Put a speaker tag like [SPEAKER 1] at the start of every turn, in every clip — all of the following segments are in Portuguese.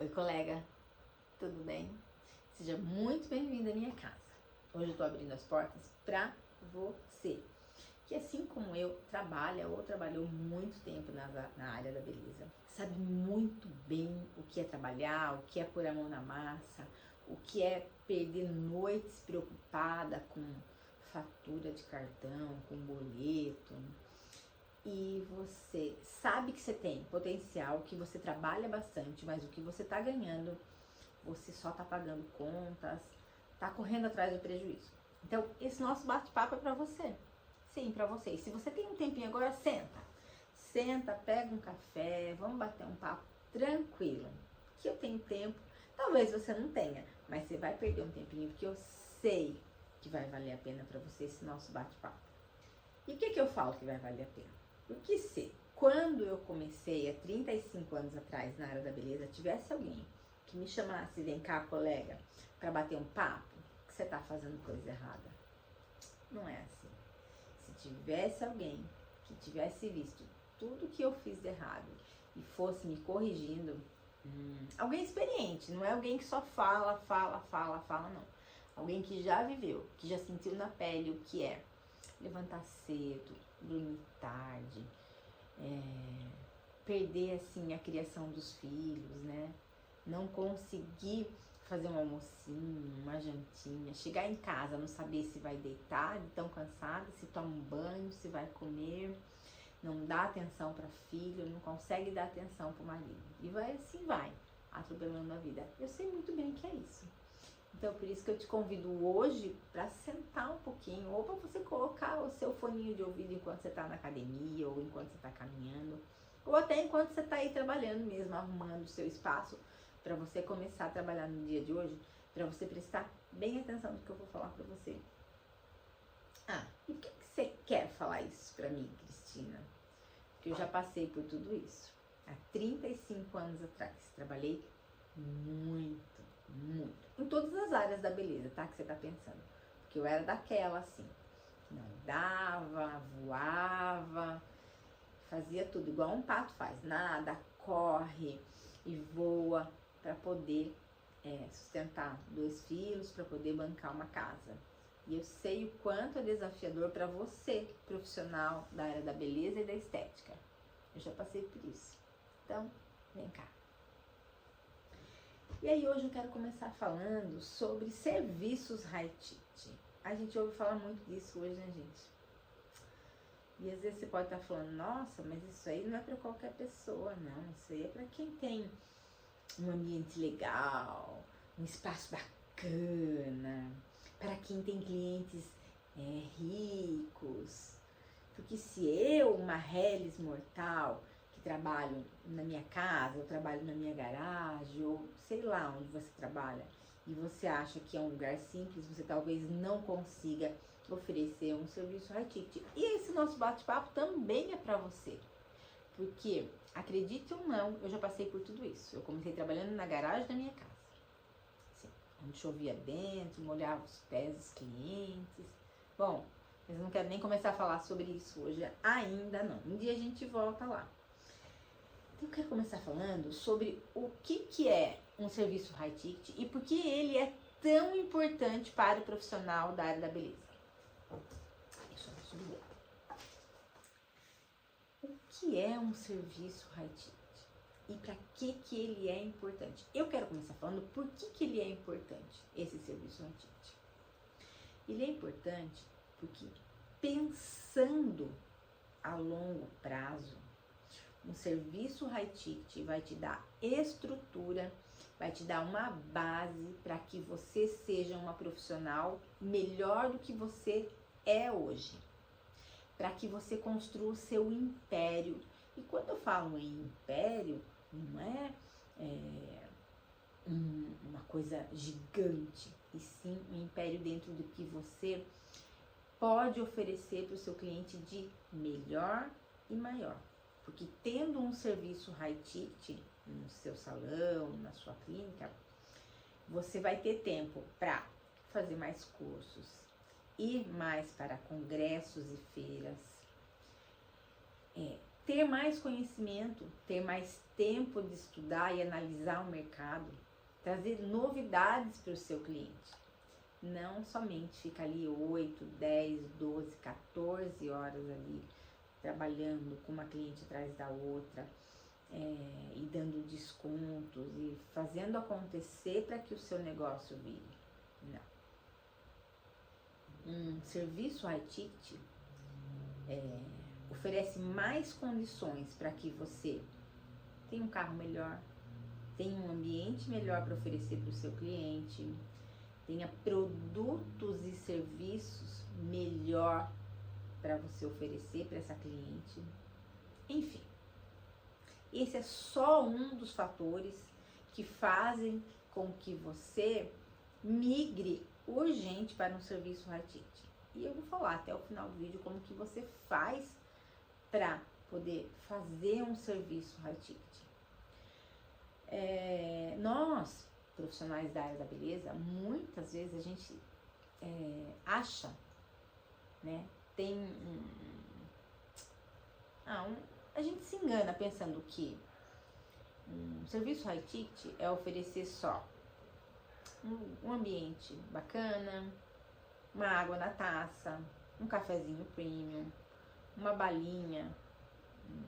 [SPEAKER 1] Oi, colega, tudo bem? Seja muito bem-vindo à minha casa. Hoje eu tô abrindo as portas pra você, que assim como eu, trabalha ou trabalhou muito tempo na área da beleza, sabe muito bem o que é trabalhar, o que é pôr a mão na massa, o que é perder noites preocupada com fatura de cartão, com boleto. E você sabe que você tem potencial, que você trabalha bastante, mas o que você tá ganhando, você só tá pagando contas, tá correndo atrás do prejuízo. Então, esse nosso bate-papo é pra você. Sim, pra você. E se você tem um tempinho agora, senta. Senta, pega um café, vamos bater um papo tranquilo. Que eu tenho tempo, talvez você não tenha, mas você vai perder um tempinho, porque eu sei que vai valer a pena pra você esse nosso bate-papo. E o que eu falo que vai valer a pena? Porque se quando eu comecei há 35 anos atrás na área da beleza, tivesse alguém que me chamasse, vem cá, colega, para bater um papo, que você tá fazendo coisa errada. Não é assim. Se tivesse alguém que tivesse visto tudo que eu fiz de errado e fosse me corrigindo, alguém experiente, não é alguém que só fala, não. Alguém que já viveu, que já sentiu na pele o que é levantar cedo, dormir tarde, perder assim a criação dos filhos, né? Não conseguir fazer um almocinho, uma jantinha, chegar em casa, não saber se vai deitar, de tão cansada, se toma um banho, se vai comer, não dá atenção para filho, não consegue dar atenção para o marido. E vai assim, vai, atropelando a vida. Eu sei muito bem que é isso. Então, por isso que eu te convido hoje para sentar um pouquinho, ou para você colocar o seu foninho de ouvido enquanto você está na academia, ou enquanto você está caminhando, ou até enquanto você está aí trabalhando mesmo, arrumando o seu espaço, para você começar a trabalhar no dia de hoje, para você prestar bem atenção no que eu vou falar para você. E por que você quer falar isso para mim, Cristina? Porque eu já passei por tudo isso. Há 35 anos atrás, trabalhei muito. Em todas as áreas da beleza, tá? Que você tá pensando. Porque eu era daquela, assim, que não andava, voava, fazia tudo igual um pato faz. Nada, corre e voa para poder sustentar 2 filhos, para poder bancar uma casa. E eu sei o quanto é desafiador para você, profissional da área da beleza e da estética. Eu já passei por isso. Então, vem cá. E aí hoje eu quero começar falando sobre serviços high-ticket. A gente ouve falar muito disso hoje, né, gente? E às vezes você pode estar falando, nossa, mas isso aí não é para qualquer pessoa, não. Isso aí é para quem tem um ambiente legal, um espaço bacana, para quem tem clientes ricos. Porque se eu, uma reles mortal, que trabalho na minha casa, eu trabalho na minha garagem, ou sei lá onde você trabalha, e você acha que é um lugar simples, você talvez não consiga oferecer um serviço high-ticket. E esse nosso bate-papo também é para você. Porque, acredite ou não, eu já passei por tudo isso. Eu comecei trabalhando na garagem da minha casa. Assim, onde chovia dentro, molhava os pés dos clientes. Bom, mas eu não quero nem começar a falar sobre isso hoje, ainda não. Um dia a gente volta lá. Então eu quero começar falando sobre o que é um serviço high-ticket e por que ele é tão importante para o profissional da área da beleza. Deixa eu subir. O que é um serviço high-ticket? E para que ele é importante? Eu quero começar falando por que ele é importante, esse serviço high-ticket. Ele é importante porque, pensando a longo prazo, um serviço high-ticket vai te dar estrutura, vai te dar uma base para que você seja uma profissional melhor do que você é hoje. Para que você construa o seu império. E quando eu falo em império, não é uma coisa gigante, e sim um império dentro do que você pode oferecer para o seu cliente de melhor e maior. Porque tendo um serviço high-ticket no seu salão, na sua clínica, você vai ter tempo para fazer mais cursos, ir mais para congressos e feiras, ter mais conhecimento, ter mais tempo de estudar e analisar o mercado, trazer novidades para o seu cliente. Não somente ficar ali 8, 10, 12, 14 horas ali trabalhando com uma cliente atrás da outra, e dando descontos e fazendo acontecer para que o seu negócio vire. Não. Um serviço high ticket oferece mais condições para que você tenha um carro melhor, tenha um ambiente melhor para oferecer para o seu cliente, tenha produtos e serviços melhor para você oferecer para essa cliente. Enfim, esse é só um dos fatores que fazem com que você migre urgente para um serviço high ticket. E eu vou falar até o final do vídeo como que você faz para poder fazer um serviço high ticket. Nós, profissionais da área da beleza, muitas vezes a gente acha, né, a gente se engana pensando que um serviço high ticket é oferecer só um ambiente bacana, uma água na taça, um cafezinho premium, uma balinha,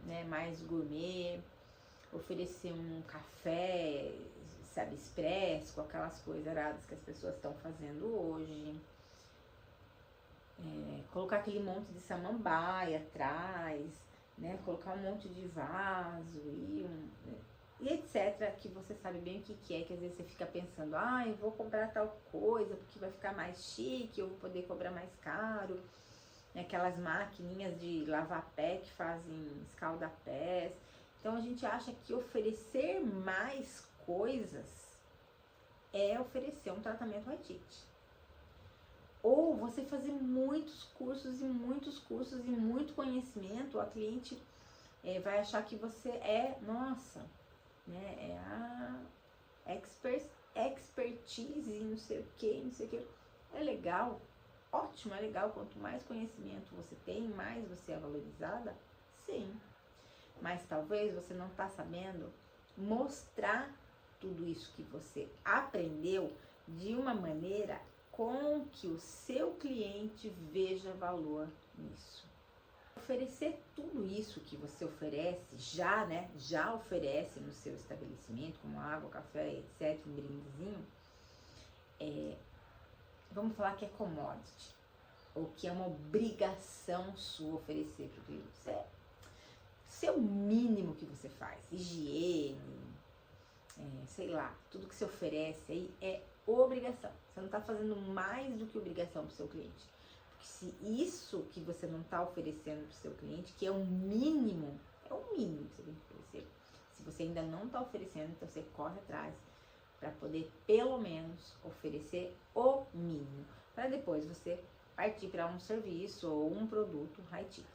[SPEAKER 1] né, mais gourmet, oferecer um café, sabe, expresso, com aquelas coisas aradas que as pessoas estão fazendo hoje, colocar aquele monte de samambaia atrás, né, colocar um monte de vaso e etc, que você sabe bem o que é, que às vezes você fica pensando, eu vou comprar tal coisa porque vai ficar mais chique, eu vou poder cobrar mais caro, aquelas maquininhas de lavar pé que fazem escalda-pés. Então a gente acha que oferecer mais coisas é oferecer um tratamento high ticket. Ou você fazer muitos cursos e muito conhecimento, a cliente vai achar que você nossa, né, a expertise em não sei o que. É legal, ótimo, é legal. Quanto mais conhecimento você tem, mais você é valorizada, sim. Mas talvez você não está sabendo mostrar tudo isso que você aprendeu de uma maneira com que o seu cliente veja valor nisso. Oferecer tudo isso que você oferece, já oferece no seu estabelecimento, como água, café, etc, um brindezinho, vamos falar que é commodity, ou que é uma obrigação sua oferecer para o cliente. Isso é o mínimo que você faz. Higiene, sei lá, tudo que você oferece aí é obrigação. Você não está fazendo mais do que obrigação para o seu cliente. Porque se isso que você não está oferecendo para o seu cliente, que é o mínimo que você tem que oferecer. Se você ainda não está oferecendo, então você corre atrás para poder pelo menos oferecer o mínimo, para depois você partir para um serviço ou um produto high ticket.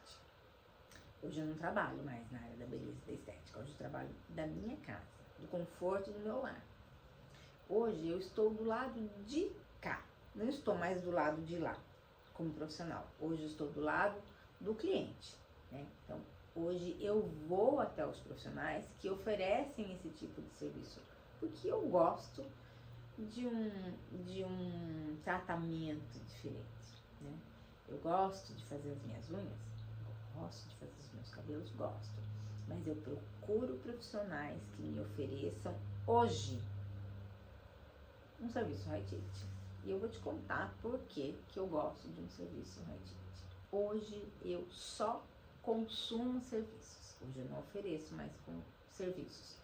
[SPEAKER 1] Hoje eu não trabalho mais na área da beleza e da estética, hoje eu trabalho da minha casa, do conforto do meu lar. Hoje eu estou do lado de cá, não estou mais do lado de lá como profissional. Hoje eu estou do lado do cliente, né? Então hoje eu vou até os profissionais que oferecem esse tipo de serviço, porque eu gosto de um tratamento diferente, né? Eu gosto de fazer as minhas unhas, gosto de fazer os meus cabelos, gosto, mas eu procuro profissionais que me ofereçam hoje um serviço high ticket. E eu vou te contar por que eu gosto de um serviço high ticket. Hoje eu só consumo serviços. Hoje eu não ofereço mais com serviços.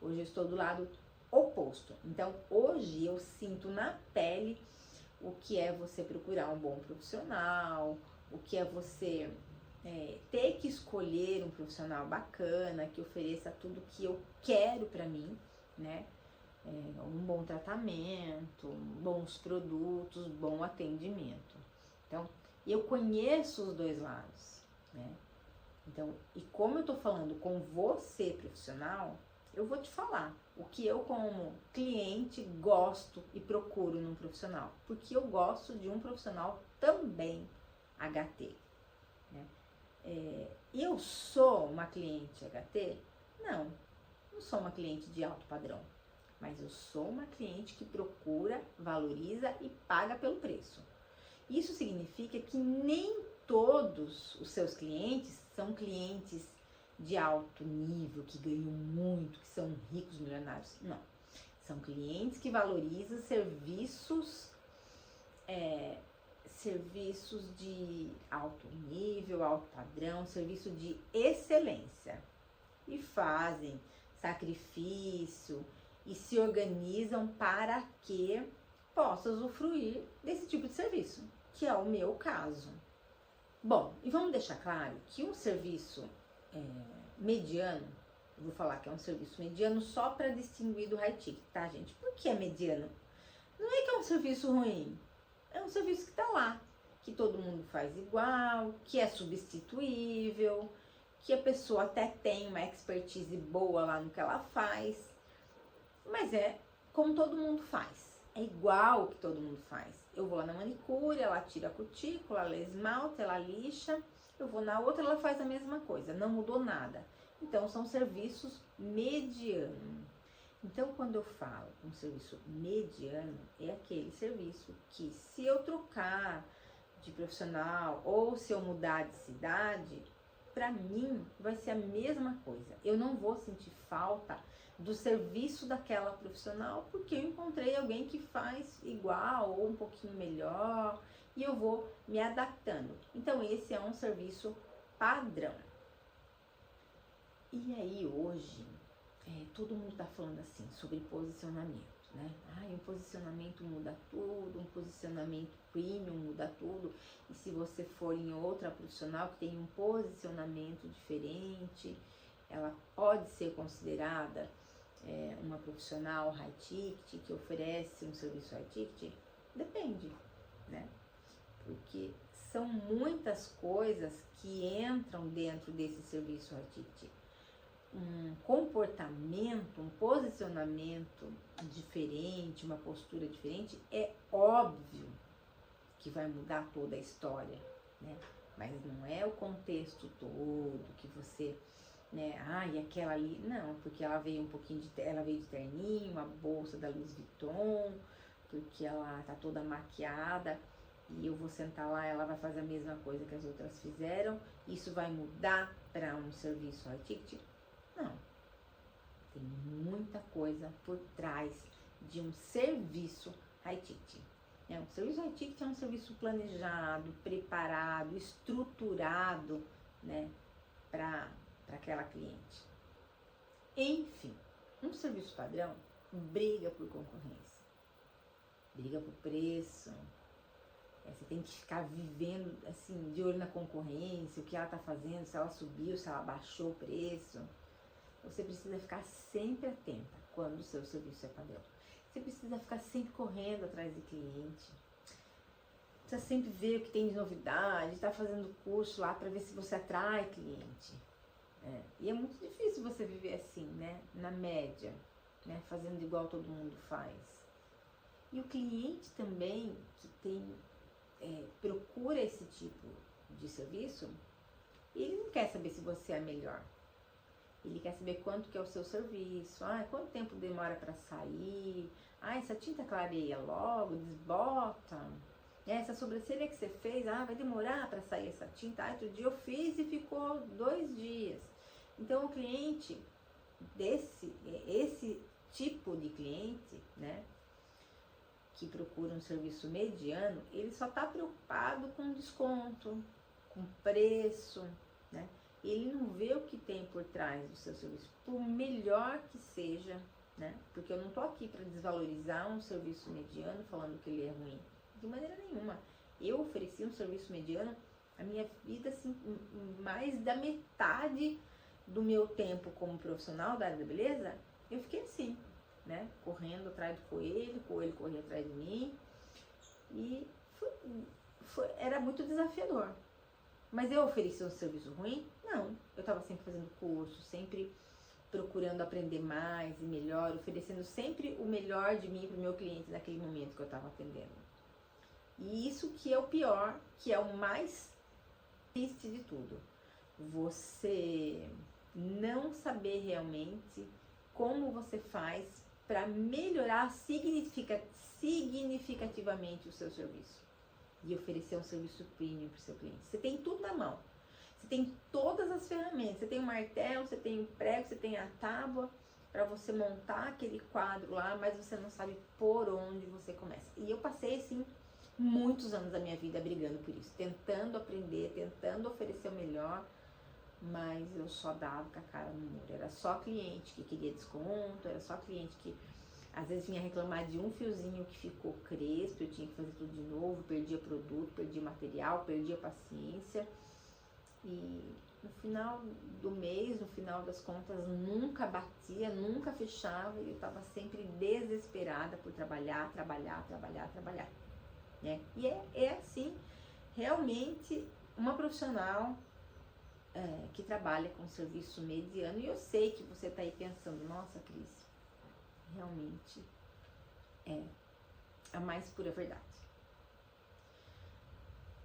[SPEAKER 1] Hoje eu estou do lado oposto. Então hoje eu sinto na pele o que é você procurar um bom profissional, o que é você ter que escolher um profissional bacana, que ofereça tudo que eu quero para mim, né? Um bom tratamento, bons produtos, bom atendimento. Então, eu conheço os dois lados, né? Então, e como eu tô falando com você, profissional, eu vou te falar o que eu, como cliente, gosto e procuro num profissional. Porque eu gosto de um profissional também HT, né? Eu sou uma cliente HT? Não, não sou uma cliente de alto padrão, mas eu sou uma cliente que procura, valoriza e paga pelo preço. Isso significa que nem todos os seus clientes são clientes de alto nível, que ganham muito, que são ricos, milionários. Não. São clientes que valorizam serviços de alto nível, alto padrão, serviço de excelência. E fazem sacrifício e se organizam para que possa usufruir desse tipo de serviço, que é o meu caso. Bom, e vamos deixar claro que um serviço mediano, eu vou falar que é um serviço mediano só para distinguir do high ticket, tá, gente? Por que é mediano? Não é que é um serviço ruim, é um serviço que tá lá, que todo mundo faz igual, que é substituível, que a pessoa até tem uma expertise boa lá no que ela faz, mas é como todo mundo faz, é igual que todo mundo faz. Eu vou lá na manicure, ela tira a cutícula, ela esmalta, ela lixa, eu vou na outra, ela faz a mesma coisa, não mudou nada. Então, são serviços medianos. Então, quando eu falo um serviço mediano, é aquele serviço que, se eu trocar de profissional ou se eu mudar de cidade, para mim vai ser a mesma coisa. Eu não vou sentir falta do serviço daquela profissional porque eu encontrei alguém que faz igual ou um pouquinho melhor e eu vou me adaptando. Então, esse é um serviço padrão. E aí hoje, todo mundo tá falando assim sobre posicionamento, né? Um posicionamento muda tudo, um posicionamento premium muda tudo. E se você for em outra profissional que tem um posicionamento diferente, ela pode ser considerada uma profissional high ticket, que oferece um serviço high ticket? Depende, né? Porque são muitas coisas que entram dentro desse serviço high ticket. Um comportamento, um posicionamento diferente, uma postura diferente, é óbvio que vai mudar toda a história, né? Mas não é o contexto todo que você, né? E aquela ali, não, porque ela veio ela veio de terninho, uma bolsa da Louis Vuitton, porque ela tá toda maquiada e eu vou sentar lá, ela vai fazer a mesma coisa que as outras fizeram. Isso vai mudar para um serviço high ticket? Não, tem muita coisa por trás de um serviço high ticket. Um serviço high ticket é um serviço planejado, preparado, estruturado, né, para aquela cliente. Enfim, um serviço padrão briga por concorrência, briga por preço. Você tem que ficar vivendo assim, de olho na concorrência, o que ela está fazendo, se ela subiu, se ela baixou o preço. Você precisa ficar sempre atenta quando o seu serviço é padrão. Você precisa ficar sempre correndo atrás de cliente. Precisa sempre ver o que tem de novidade, estar fazendo curso lá para ver se você atrai cliente. E é muito difícil você viver assim, né? Na média, né? Fazendo igual todo mundo faz. E o cliente também que procura esse tipo de serviço, ele não quer saber se você é melhor. Ele quer saber quanto que é o seu serviço, quanto tempo demora para sair, essa tinta clareia logo, desbota, essa sobrancelha que você fez, vai demorar para sair essa tinta, outro dia eu fiz e ficou 2 dias. Então o cliente, esse tipo de cliente, né, que procura um serviço mediano, ele só está preocupado com desconto, com preço, né? Ele não vê o que tem por trás do seu serviço, por melhor que seja, né? Porque eu não tô aqui para desvalorizar um serviço mediano falando que ele é ruim, de maneira nenhuma. Eu ofereci um serviço mediano, a minha vida, assim, mais da metade do meu tempo como profissional da área da beleza, eu fiquei assim, né? Correndo atrás do coelho, o coelho corria atrás de mim, e era muito desafiador. Mas eu ofereci um serviço ruim? Não. Eu estava sempre fazendo curso, sempre procurando aprender mais e melhor, oferecendo sempre o melhor de mim para o meu cliente naquele momento que eu estava atendendo. E isso que é o pior, que é o mais triste de tudo. você não saber realmente como você faz para melhorar significativamente o seu serviço e oferecer um serviço premium para o seu cliente. Você tem tudo na mão, você tem todas as ferramentas, você tem o martelo, você tem o prego, você tem a tábua para você montar aquele quadro lá, mas você não sabe por onde você começa. E eu passei assim muitos anos da minha vida brigando por isso, tentando aprender, tentando oferecer o melhor, mas eu só dava com a cara no muro. Era só cliente que queria desconto, era só cliente que às vezes vinha reclamar de um fiozinho que ficou crespo, eu tinha que fazer tudo de novo, perdia produto, perdia material, perdia paciência. E no final do mês, no final das contas, nunca batia, nunca fechava, e eu estava sempre desesperada por trabalhar, né? E é assim, realmente, uma profissional que trabalha com serviço mediano. E eu sei que você está aí pensando, nossa, Cris, realmente é a mais pura verdade.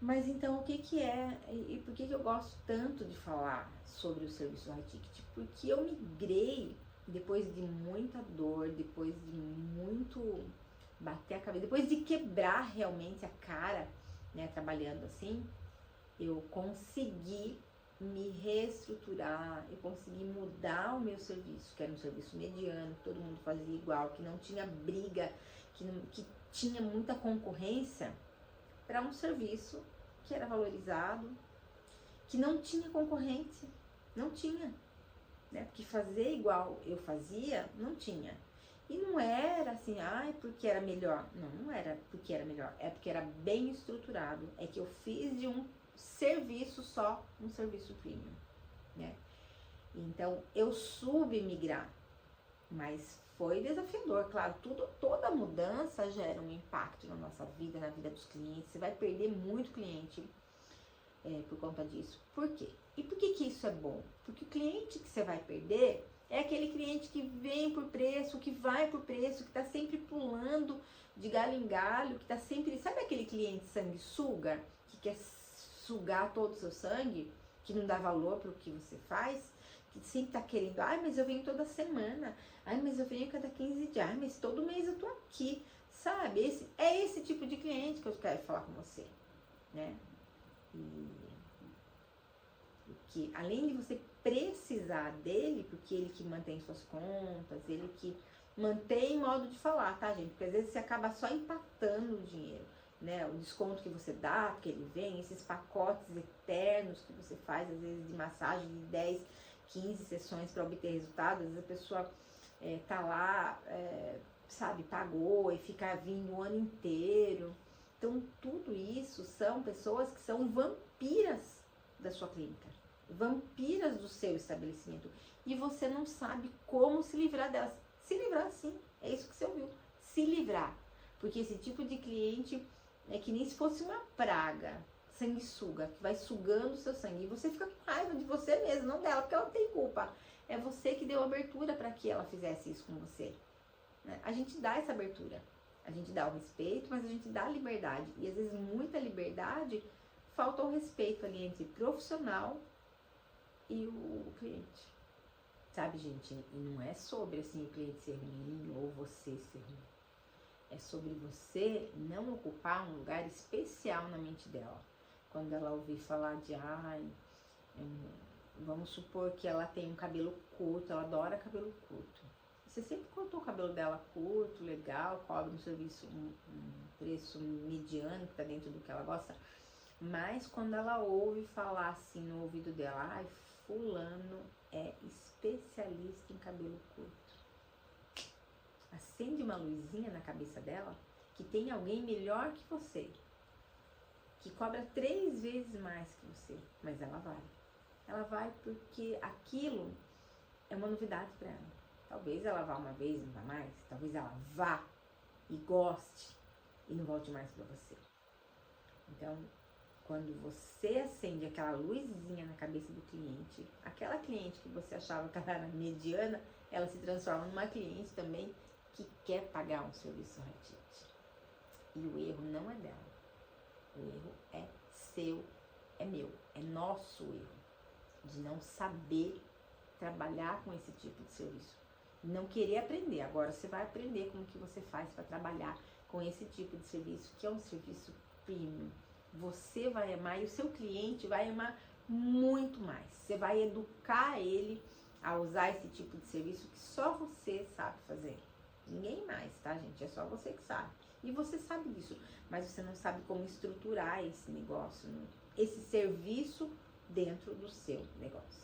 [SPEAKER 1] Mas então, o que é, e por que eu gosto tanto de falar sobre o serviço high ticket? Porque eu migrei depois de muita dor, depois de muito bater a cabeça, depois de quebrar realmente a cara, né, trabalhando assim, eu consegui me reestruturar, eu consegui mudar o meu serviço, que era um serviço mediano, que todo mundo fazia igual, que não tinha briga, que tinha muita concorrência, para um serviço que era valorizado, que não tinha concorrente, não tinha, né? Porque fazer igual eu fazia, não tinha. E não era assim, porque era melhor. Não era porque era melhor, é porque era bem estruturado. É que eu fiz de um serviço só, um serviço premium, né? Então, eu soube migrar, mas foi desafiador, claro, toda mudança gera um impacto na nossa vida, na vida dos clientes. Você vai perder muito cliente por conta disso. Por quê? E por que isso é bom? Porque o cliente que você vai perder é aquele cliente que vem por preço, que vai por preço, que está sempre pulando de galho em galho, que está sempre... Sabe aquele cliente sanguessuga, que quer sugar todo o seu sangue, que não dá valor para o que você faz, que sempre tá querendo, mas eu venho toda semana, mas eu venho cada 15 dias, mas todo mês eu tô aqui, sabe? Esse tipo de cliente que eu quero falar com você, né? E que além de você precisar dele, porque ele que mantém suas contas, ele que mantém modo de falar, tá, gente? Porque às vezes você acaba só empatando o dinheiro, né? O desconto que você dá, porque ele vem, esses pacotes eternos que você faz, às vezes de massagem de 10, 15 sessões para obter resultado. Às vezes a pessoa tá lá, sabe, pagou e fica vindo o ano inteiro. Então, tudo isso são pessoas que são vampiras da sua clínica, vampiras do seu estabelecimento, e você não sabe como se livrar delas. Se livrar, sim, é isso que você ouviu, se livrar, porque esse tipo de cliente é que nem se fosse uma praga, sanguessuga, que vai sugando o seu sangue, e você fica com raiva de você mesmo, não dela, porque ela não tem culpa, é você que deu abertura para que ela fizesse isso com você, né? A gente dá essa abertura, a gente dá o respeito, mas a gente dá a liberdade, e às vezes muita liberdade, falta o respeito ali entre o profissional e o cliente, sabe, gente? E não é sobre assim o cliente ser ruim ou você ser ruim, é sobre você não ocupar um lugar especial na mente dela. Quando ela ouvir falar de vamos supor que ela tem um cabelo curto, ela adora cabelo curto. Você sempre cortou o cabelo dela curto, legal, cobra um serviço, um preço mediano, que tá dentro do que ela gosta. Mas quando ela ouve falar assim no ouvido dela, fulano é especialista em cabelo curto, acende uma luzinha na cabeça dela que tem alguém melhor que você, que cobra 3 vezes mais que você, mas ela vai. Ela vai porque aquilo é uma novidade para ela. Talvez ela vá uma vez e não vá mais, talvez ela vá e goste e não volte mais para você. Então, quando você acende aquela luzinha na cabeça do cliente, aquela cliente que você achava que ela era mediana, ela se transforma numa cliente também que quer pagar um serviço high ticket. E o erro não é dela. O erro é seu, é meu, é nosso erro. de não saber trabalhar com esse tipo de serviço. Não querer aprender. Agora você vai aprender como que você faz para trabalhar com esse tipo de serviço, que é um serviço premium. Você vai amar e o seu cliente vai amar muito mais. Você vai educar ele a usar esse tipo de serviço que só você sabe fazer. Ninguém mais, tá, gente? É só você que sabe. E você sabe disso, mas você não sabe como estruturar esse negócio, esse serviço dentro do seu negócio.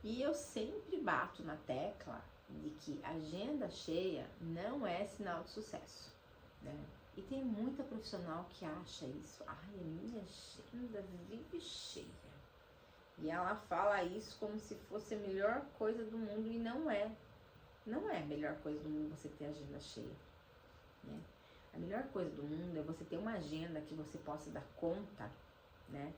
[SPEAKER 1] E eu sempre bato na tecla de que agenda cheia não é sinal de sucesso, né? E tem muita profissional que acha isso. Ai, a minha agenda vive cheia. E ela fala isso como se fosse a melhor coisa do mundo, e não é. Não é a melhor coisa do mundo você ter agenda cheia, né? A melhor coisa do mundo é você ter uma agenda que você possa dar conta, né?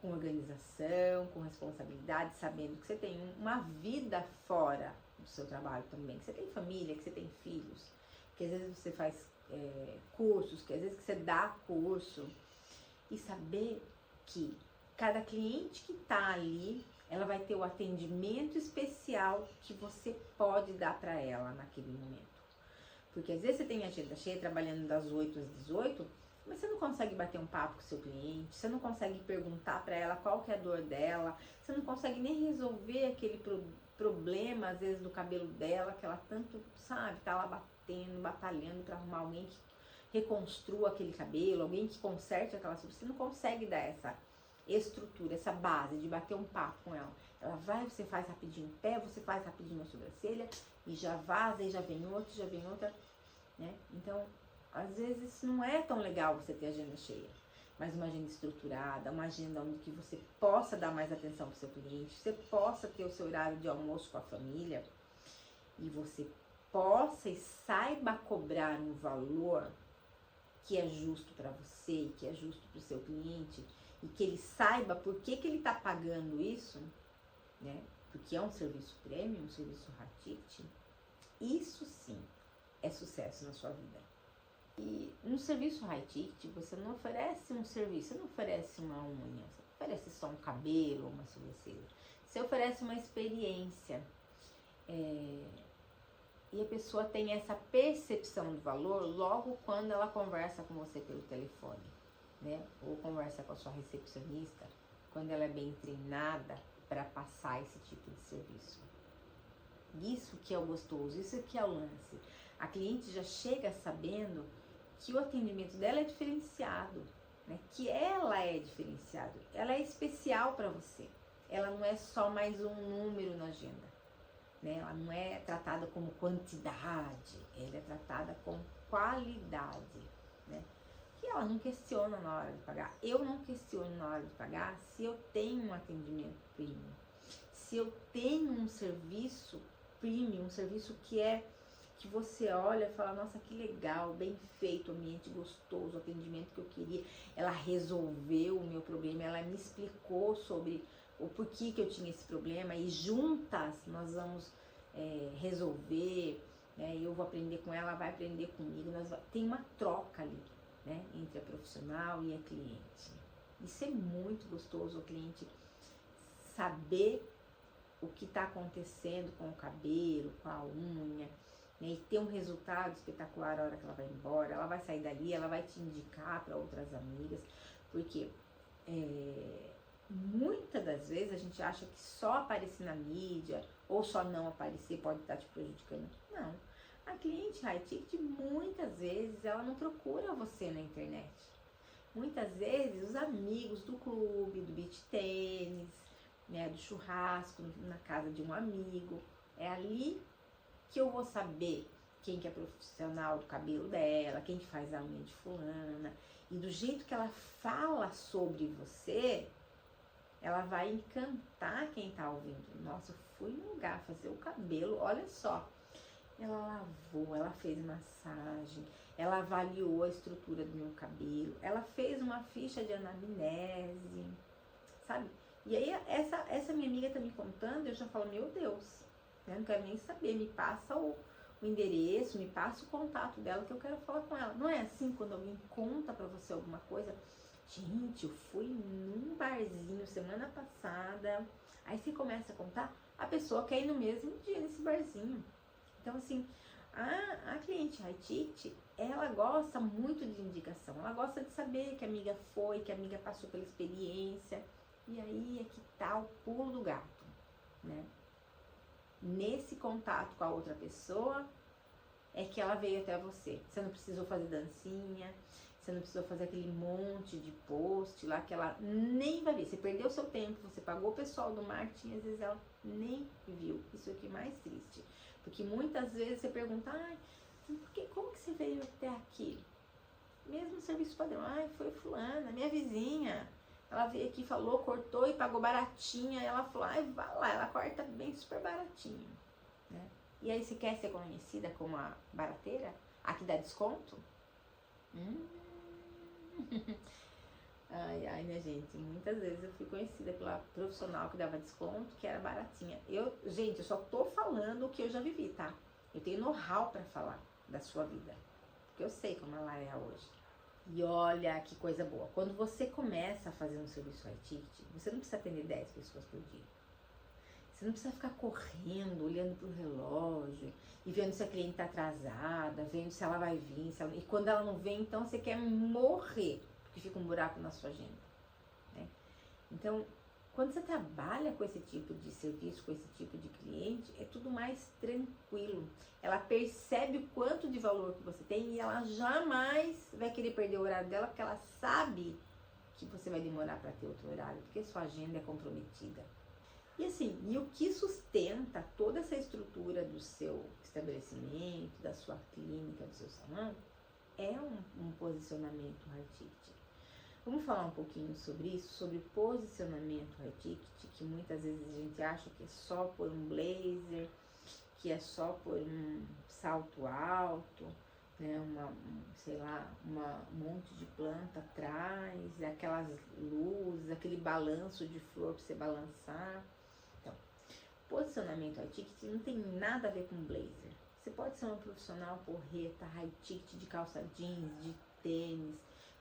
[SPEAKER 1] Com organização, com responsabilidade, sabendo que você tem uma vida fora do seu trabalho também, que você tem família, que você tem filhos, que às vezes você faz cursos, que às vezes você dá curso, e saber que cada cliente que tá ali, ela vai ter o atendimento especial que você pode dar para ela naquele momento. Porque às vezes você tem agenda cheia, trabalhando das 8 às 18, mas você não consegue bater um papo com o seu cliente, você não consegue perguntar para ela qual que é a dor dela, você não consegue nem resolver aquele problema, às vezes, do cabelo dela, que ela tanto, sabe, tá lá batendo, batalhando para arrumar alguém que reconstrua aquele cabelo, alguém que conserte aquela substância. Você não consegue dar essa estrutura, essa base de bater um papo com ela. Ela vai, você faz rapidinho o pé, você faz rapidinho a sobrancelha, e já vaza, e já vem outra, né? Então, às vezes não é tão legal você ter agenda cheia, mas uma agenda estruturada, uma agenda onde que você possa dar mais atenção para o seu cliente, você possa ter o seu horário de almoço com a família, e você possa e saiba cobrar um valor que é justo para você e que é justo para o seu cliente, e que ele saiba por que ele está pagando isso, né? Porque é um serviço premium, um serviço high ticket. Isso sim é sucesso na sua vida. E no serviço high ticket, você não oferece um serviço, você não oferece uma unha, você não oferece só um cabelo ou uma sobrancelha. Você oferece uma experiência. E a pessoa tem essa percepção do valor logo quando ela conversa com você pelo telefone, né? Ou conversa com a sua recepcionista, quando ela é bem treinada para passar esse tipo de serviço. Isso que é o gostoso, isso que é o lance. A cliente já chega sabendo que o atendimento dela é diferenciado, né? Que ela é diferenciada, ela é especial para você. Ela não é só mais um número na agenda, né? Ela não é tratada como quantidade, ela é tratada como qualidade, né? Que ela não questiona na hora de pagar. Eu não questiono na hora de pagar se eu tenho um atendimento premium, se eu tenho um serviço premium, um serviço que você olha e fala, nossa, que legal, bem feito, ambiente gostoso, atendimento que eu queria. Ela resolveu o meu problema, ela me explicou sobre o porquê que eu tinha esse problema, e juntas nós vamos resolver, né? Eu vou aprender com ela, ela vai aprender comigo, tem uma troca ali, né? Entre a profissional e a cliente. Isso é muito gostoso, o cliente saber o que está acontecendo com o cabelo, com a unha, né? E ter um resultado espetacular na hora que ela vai embora. Ela vai sair dali, ela vai te indicar para outras amigas, porque muitas das vezes a gente acha que só aparecer na mídia ou só não aparecer pode estar te prejudicando. Não. A cliente high ticket, muitas vezes, ela não procura você na internet. Muitas vezes, os amigos do clube, do beach tênis, né, do churrasco, na casa de um amigo, é ali que eu vou saber quem que é profissional do cabelo dela, quem que faz a unha de fulana, e do jeito que ela fala sobre você, ela vai encantar quem tá ouvindo. Nossa, eu fui no lugar fazer o cabelo, olha só. Ela lavou, ela fez massagem, ela avaliou a estrutura do meu cabelo, ela fez uma ficha de anamnese, sabe? E aí essa minha amiga tá me contando, eu já falo, meu Deus, eu não quero nem saber, me passa o endereço, me passa o contato dela que eu quero falar com ela. Não é assim quando alguém conta pra você alguma coisa, Gente, eu fui num barzinho semana passada. Aí você começa a contar, a pessoa quer ir no mesmo dia nesse barzinho. Então, assim, a cliente Haitite, ela gosta muito de indicação. Ela gosta de saber que a amiga foi, que a amiga passou pela experiência. E aí é que tá o pulo do gato, né? Nesse contato com a outra pessoa, é que ela veio até você. Você não precisou fazer dancinha, você não precisou fazer aquele monte de post lá que ela nem vai ver. Você perdeu seu tempo, você pagou o pessoal do marketing, às vezes ela nem viu. Isso aqui é mais triste. Porque muitas vezes você pergunta, como que você veio até aqui? Mesmo serviço padrão, foi fulana, minha vizinha. Ela veio aqui, falou, cortou e pagou baratinha. Ela falou, vai lá, ela corta bem super baratinho, né? E aí você quer ser conhecida como a barateira? A que dá desconto? Ai, né, gente? Muitas vezes eu fui conhecida pela profissional que dava desconto, que era baratinha. Gente, eu só tô falando o que eu já vivi, tá? Eu tenho know-how pra falar da sua vida, porque eu sei como ela é hoje. E olha que coisa boa. Quando você começa a fazer um serviço Haitite, você não precisa atender 10 pessoas por dia. Você não precisa ficar correndo, olhando pro relógio e vendo se a cliente tá atrasada, vendo se ela vai vir. E quando ela não vem, então você quer morrer, porque fica um buraco na sua agenda, né? Então, quando você trabalha com esse tipo de serviço, com esse tipo de cliente, é tudo mais tranquilo. Ela percebe o quanto de valor que você tem e ela jamais vai querer perder o horário dela, porque ela sabe que você vai demorar para ter outro horário, porque sua agenda é comprometida. E assim, e o que sustenta toda essa estrutura do seu estabelecimento, da sua clínica, do seu salão, é um posicionamento Haitite. Vamos falar um pouquinho sobre isso, sobre posicionamento Haitite, que muitas vezes a gente acha que é só por um blazer, que é só por um salto alto, né, um monte de planta atrás, aquelas luzes, aquele balanço de flor para você balançar. Então, posicionamento Haitite não tem nada a ver com blazer. Você pode ser uma profissional porreta, Haitite, de calça jeans, de tênis,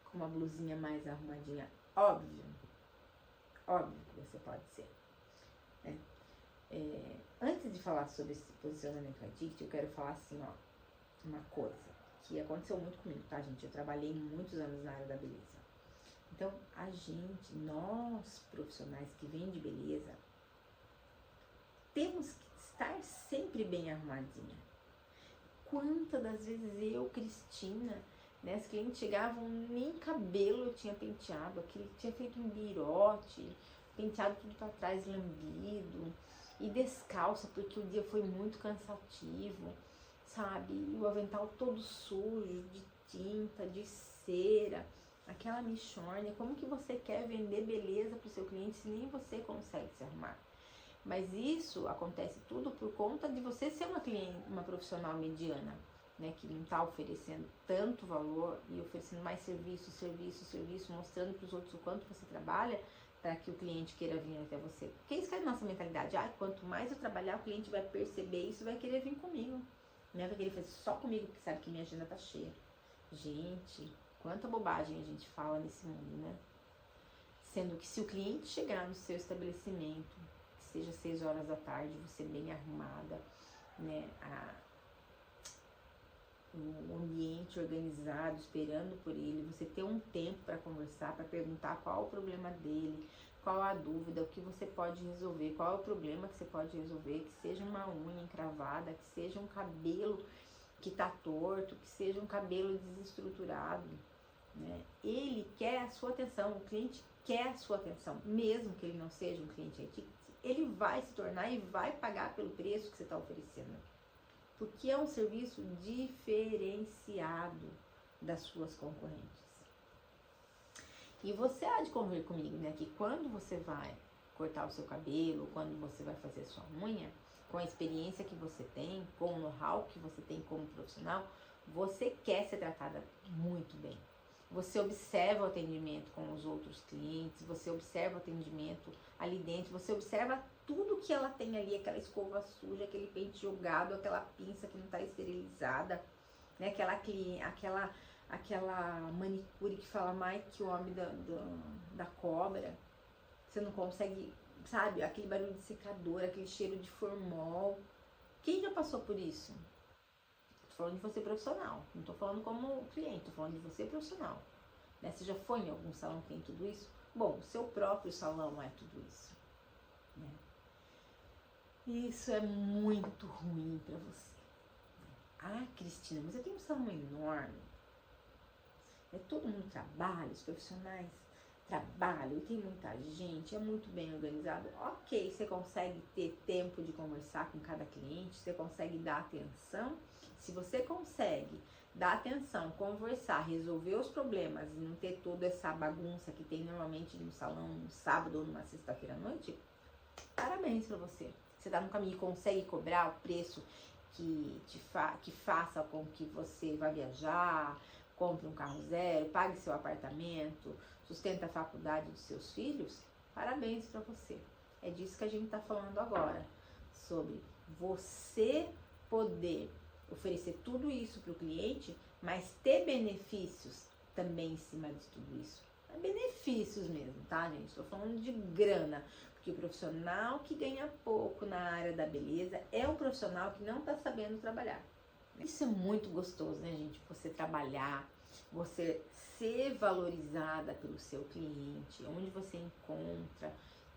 [SPEAKER 1] com uma blusinha mais arrumadinha. Óbvio que você pode ser, né? Antes de falar sobre esse posicionamento Haitite, eu quero falar assim, uma coisa que aconteceu muito comigo, tá, gente? Eu trabalhei muitos anos na área da beleza. Então, nós profissionais que vêm de beleza, temos que estar sempre bem arrumadinha. Quantas das vezes eu, Cristina, né, as clientes chegavam, nem cabelo eu tinha penteado, tinha feito um birote, penteado tudo pra trás, lambido, e descalça, porque o dia foi muito cansativo, sabe? E o avental todo sujo, de tinta, de cera, aquela michórnia. Como que você quer vender beleza pro seu cliente se nem você consegue se arrumar? Mas isso acontece tudo por conta de você ser uma profissional mediana, né, que não está oferecendo tanto valor e oferecendo mais serviço, mostrando para os outros o quanto você trabalha para que o cliente queira vir até você. Porque isso que é a nossa mentalidade. Quanto mais eu trabalhar, o cliente vai perceber isso e vai querer vir comigo. Não vai querer fazer só comigo, porque sabe que minha agenda tá cheia. Gente, quanta bobagem a gente fala nesse mundo, né? Sendo que se o cliente chegar no seu estabelecimento, que seja 6 horas da tarde, você bem arrumada, né? O ambiente organizado, esperando por ele, você ter um tempo para conversar, para perguntar qual o problema dele, qual a dúvida, o que você pode resolver, qual é o problema que você pode resolver, que seja uma unha encravada, que seja um cabelo que tá torto, que seja um cabelo desestruturado, né? Ele quer a sua atenção, o cliente quer a sua atenção, mesmo que ele não seja um cliente Haitite, ele vai se tornar e vai pagar pelo preço que você está oferecendo. Porque é um serviço diferenciado das suas concorrentes. E você há de convir comigo, né, que quando você vai cortar o seu cabelo, quando você vai fazer sua unha, com a experiência que você tem, com o know-how que você tem como profissional, você quer ser tratada muito bem. Você observa o atendimento com os outros clientes, você observa o atendimento ali dentro, você observa tudo que ela tem ali, aquela escova suja, aquele pente jogado, aquela pinça que não está esterilizada, né? Aquela manicure que fala mais que o homem da cobra. Você não consegue, sabe? Aquele barulho de secador, aquele cheiro de formol. Quem já passou por isso? Tô falando de você profissional. Não tô falando como cliente, tô falando de você profissional. Né? Você já foi em algum salão que tem tudo isso? Bom, o seu próprio salão é tudo isso. Né? Isso é muito ruim pra você. Ah, Cristina, mas eu tenho um salão enorme. Todo mundo trabalha, os profissionais trabalham e tem muita gente, é muito bem organizado. Ok, você consegue ter tempo de conversar com cada cliente, você consegue dar atenção. Se você consegue dar atenção, conversar, resolver os problemas e não ter toda essa bagunça que tem normalmente no salão no sábado ou numa sexta-feira à noite, parabéns pra você. Você tá no caminho e consegue cobrar o preço que faça com que você vá viajar, compre um carro zero, pague seu apartamento, sustenta a faculdade dos seus filhos, parabéns para você. É disso que a gente está falando agora, sobre você poder oferecer tudo isso para o cliente, mas ter benefícios também em cima de tudo isso. É benefícios mesmo, tá, gente? Estou falando de grana, porque o profissional que ganha pouco na área da beleza é um profissional que não está sabendo trabalhar. Isso é muito gostoso, né, gente? Você trabalhar, você ser valorizada pelo seu cliente, onde você encontra,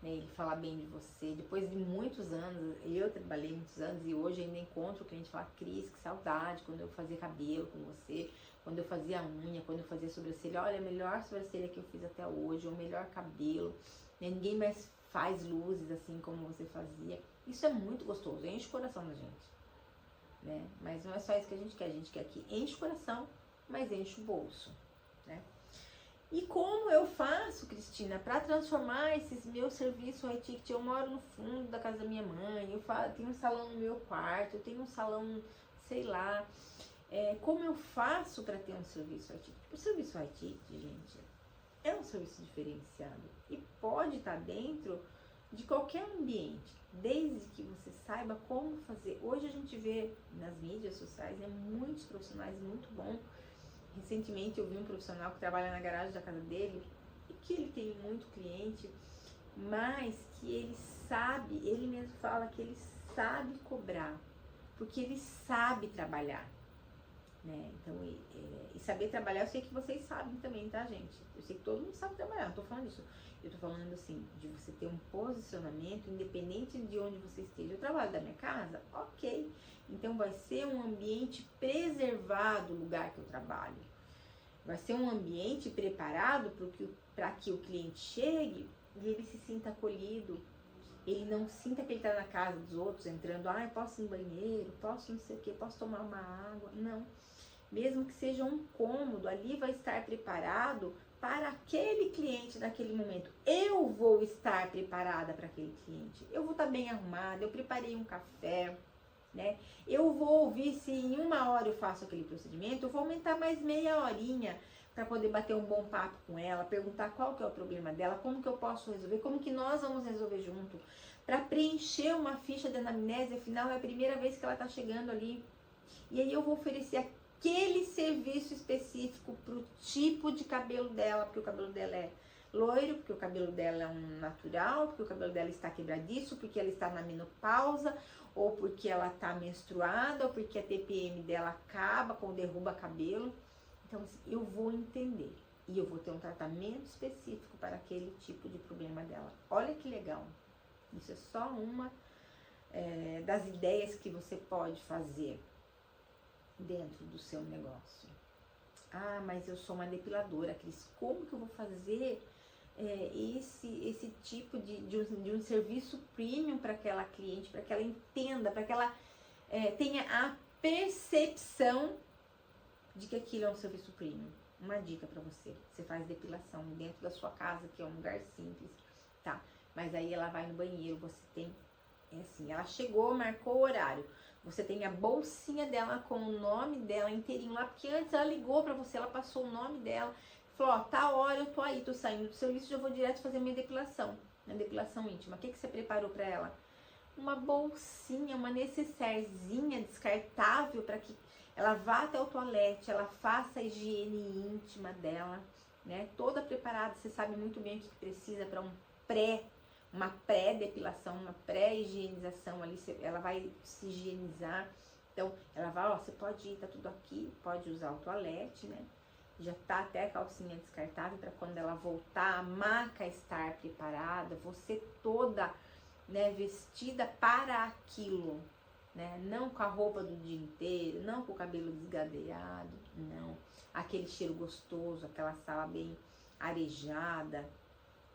[SPEAKER 1] né, ele falar bem de você. Depois de muitos anos, eu trabalhei muitos anos e hoje ainda encontro o cliente e fala: Cris, que saudade quando eu fazia cabelo com você, quando eu fazia unha, quando eu fazia sobrancelha. Olha, a melhor sobrancelha que eu fiz até hoje, o melhor cabelo, né? Ninguém mais faz luzes assim como você fazia. Isso é muito gostoso, enche o coração da gente. Né? Mas não é só isso que a gente quer que enche o coração, mas enche o bolso, né? E como eu faço, Cristina, para transformar esses meus serviços high ticket? Eu moro no fundo da casa da minha mãe, eu tenho um salão no meu quarto, eu tenho um salão, sei lá, como eu faço para ter um serviço high ticket? O serviço high ticket, gente, é um serviço diferenciado e pode estar dentro de qualquer ambiente, desde que você saiba como fazer. Hoje a gente vê nas mídias sociais, muitos profissionais muito bons. Recentemente eu vi um profissional que trabalha na garagem da casa dele e que ele tem muito cliente, mas que ele sabe, ele mesmo fala que ele sabe cobrar, porque ele sabe trabalhar. Né? Então, e saber trabalhar, eu sei que vocês sabem também, tá, gente? Eu sei que todo mundo sabe trabalhar, não tô falando isso. Eu tô falando assim, de você ter um posicionamento, independente de onde você esteja. Eu trabalho da minha casa? Ok. Então, vai ser um ambiente preservado o lugar que eu trabalho. Vai ser um ambiente preparado para que o cliente chegue e ele se sinta acolhido. Ele não sinta que ele tá na casa dos outros, entrando, eu posso ir no banheiro, posso não sei o que, posso tomar uma água. Não. Mesmo que seja um cômodo, ali vai estar preparado para aquele cliente naquele momento. Eu vou estar preparada para aquele cliente. Eu vou estar bem arrumada, eu preparei um café, né? Eu vou ouvir se em 1 hora eu faço aquele procedimento, eu vou aumentar mais meia horinha para poder bater um bom papo com ela, perguntar qual que é o problema dela, como que eu posso resolver, como que nós vamos resolver junto, para preencher uma ficha de anamnese. Afinal, é a primeira vez que ela está chegando ali. E aí eu vou oferecer aquele serviço específico pro tipo de cabelo dela, porque o cabelo dela é loiro, porque o cabelo dela é um natural, porque o cabelo dela está quebradiço, porque ela está na menopausa, ou porque ela está menstruada, ou porque a TPM dela acaba com derruba cabelo. Então, assim, eu vou entender e eu vou ter um tratamento específico para aquele tipo de problema dela. Olha que legal. Isso é só uma das ideias que você pode fazer dentro do seu negócio. Ah, mas eu sou uma depiladora, Cris. Como que eu vou fazer esse tipo de um serviço premium para aquela cliente, para que ela entenda, para que ela tenha a percepção de que aquilo é um serviço premium? Uma dica para você: você faz depilação dentro da sua casa, que é um lugar simples, tá? Mas aí ela vai no banheiro, você tem, assim, ela chegou, marcou o horário, você tem a bolsinha dela com o nome dela inteirinho lá, porque antes ela ligou pra você, ela passou o nome dela, falou: ó, tá hora, eu tô aí, tô saindo do serviço, já vou direto fazer minha depilação íntima. O que você preparou pra ela? Uma bolsinha, uma necessairezinha descartável para que ela vá até o toalete, ela faça a higiene íntima dela, né? Toda preparada, você sabe muito bem o que precisa para uma pré-depilação, uma pré-higienização ali, ela vai se higienizar. Então, ela vai, ó, você pode ir, tá tudo aqui, pode usar o toalete, né? Já tá até a calcinha descartável para quando ela voltar, a maca estar preparada, você toda, né, vestida para aquilo, né? Não com a roupa do dia inteiro, não com o cabelo desgadeado, não. Aquele cheiro gostoso, aquela sala bem arejada.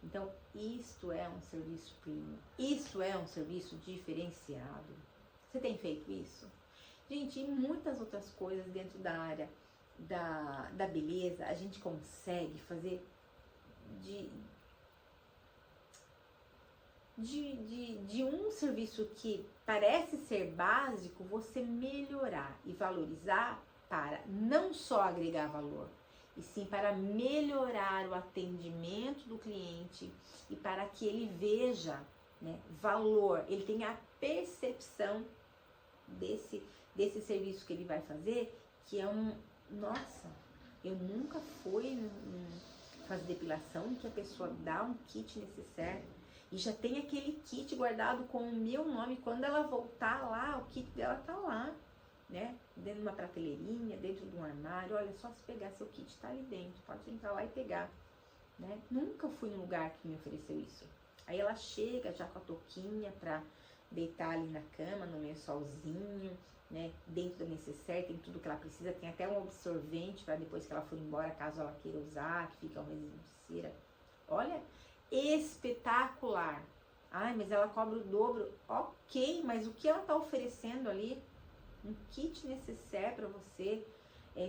[SPEAKER 1] Então, isto é um serviço premium, isso é um serviço diferenciado. Você tem feito isso? Gente, e muitas outras coisas dentro da área da beleza, a gente consegue fazer de um serviço que parece ser básico, você melhorar e valorizar para não só agregar valor, e sim para melhorar o atendimento do cliente e para que ele veja, né, valor, ele tenha a percepção desse serviço que ele vai fazer, que é nossa, eu nunca fui fazer depilação em que a pessoa dá um kit necessário e já tem aquele kit guardado com o meu nome. Quando ela voltar lá, o kit dela tá lá, né? Dentro de uma prateleirinha, dentro de um armário. Olha, só se pegar seu kit, tá ali dentro, pode entrar lá e pegar, né? Nunca fui num lugar que me ofereceu isso. Aí ela chega já com a touquinha pra deitar ali na cama, no lençolzinho, né? Dentro da necessaire tem tudo que ela precisa, tem até um absorvente para depois que ela for embora, caso ela queira usar, que fica um resíduo de cera. Olha, espetacular. Ai, mas ela cobra o dobro. Ok, mas o que ela tá oferecendo ali? Um kit necessaire para você.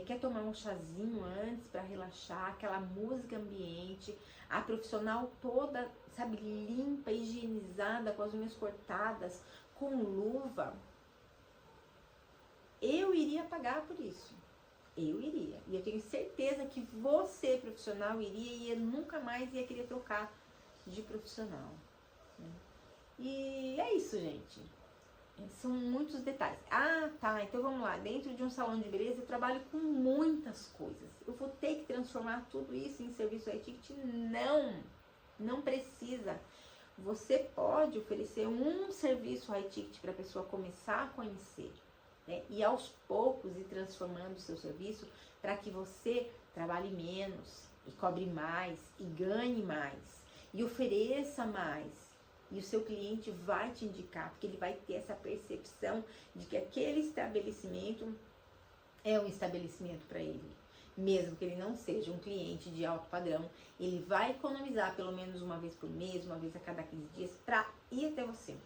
[SPEAKER 1] Quer tomar um chazinho antes para relaxar, aquela música ambiente, a profissional toda, sabe, limpa, higienizada, com as unhas cortadas, com luva. Eu iria pagar por isso. Eu iria. E eu tenho certeza que você, profissional, iria e eu nunca mais ia querer trocar de profissional, né? E é isso, gente. São muitos detalhes. Ah, tá, então vamos lá. Dentro de um salão de beleza eu trabalho com muitas coisas. Eu vou ter que transformar tudo isso em serviço iTicket? Não precisa. Você pode oferecer um serviço iTicket para a pessoa começar a conhecer, né? E aos poucos ir transformando o seu serviço para que você trabalhe menos e cobre mais e ganhe mais e ofereça mais. E o seu cliente vai te indicar, porque ele vai ter essa percepção de que aquele estabelecimento é um estabelecimento para ele. Mesmo que ele não seja um cliente de alto padrão, ele vai economizar pelo menos uma vez por mês, uma vez a cada 15 dias, para ir até você.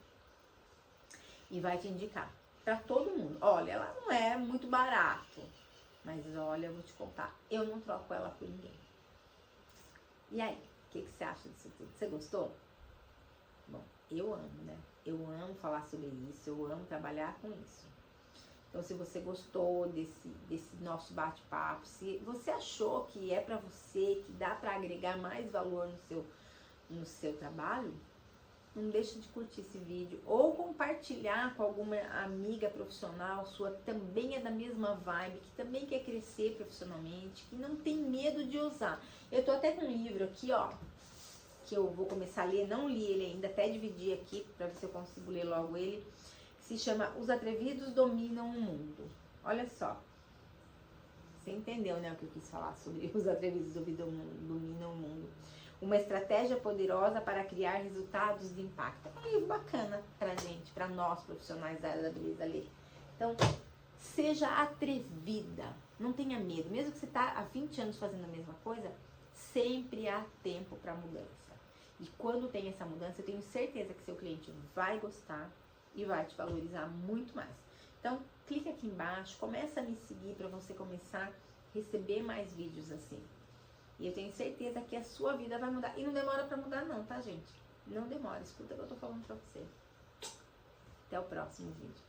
[SPEAKER 1] E vai te indicar para todo mundo. Olha, ela não é muito barato, mas olha, eu vou te contar, eu não troco ela por ninguém. E aí, o que você acha disso tudo? Você gostou? Bom, eu amo, né? Eu amo falar sobre isso, eu amo trabalhar com isso. Então, se você gostou desse nosso bate-papo, se você achou que é pra você, que dá pra agregar mais valor no seu trabalho, não deixa de curtir esse vídeo ou compartilhar com alguma amiga profissional sua, também é da mesma vibe, que também quer crescer profissionalmente, que não tem medo de usar. Eu tô até com um livro aqui, ó, que eu vou começar a ler, não li ele ainda, até dividi aqui pra ver se eu consigo ler logo ele, que se chama Os Atrevidos Dominam o Mundo. Olha só, você entendeu, né, o que eu quis falar sobre Os Atrevidos Dominam o Mundo. Uma estratégia poderosa para criar resultados de impacto. É um livro bacana pra gente, pra nós profissionais da área da beleza ler. Então, seja atrevida, não tenha medo, mesmo que você tá há 20 anos fazendo a mesma coisa, sempre há tempo para mudança. E quando tem essa mudança, eu tenho certeza que seu cliente vai gostar e vai te valorizar muito mais. Então, clica aqui embaixo, começa a me seguir para você começar a receber mais vídeos assim. E eu tenho certeza que a sua vida vai mudar. E não demora para mudar não, tá, gente? Não demora, escuta o que eu tô falando para você. Até o próximo vídeo.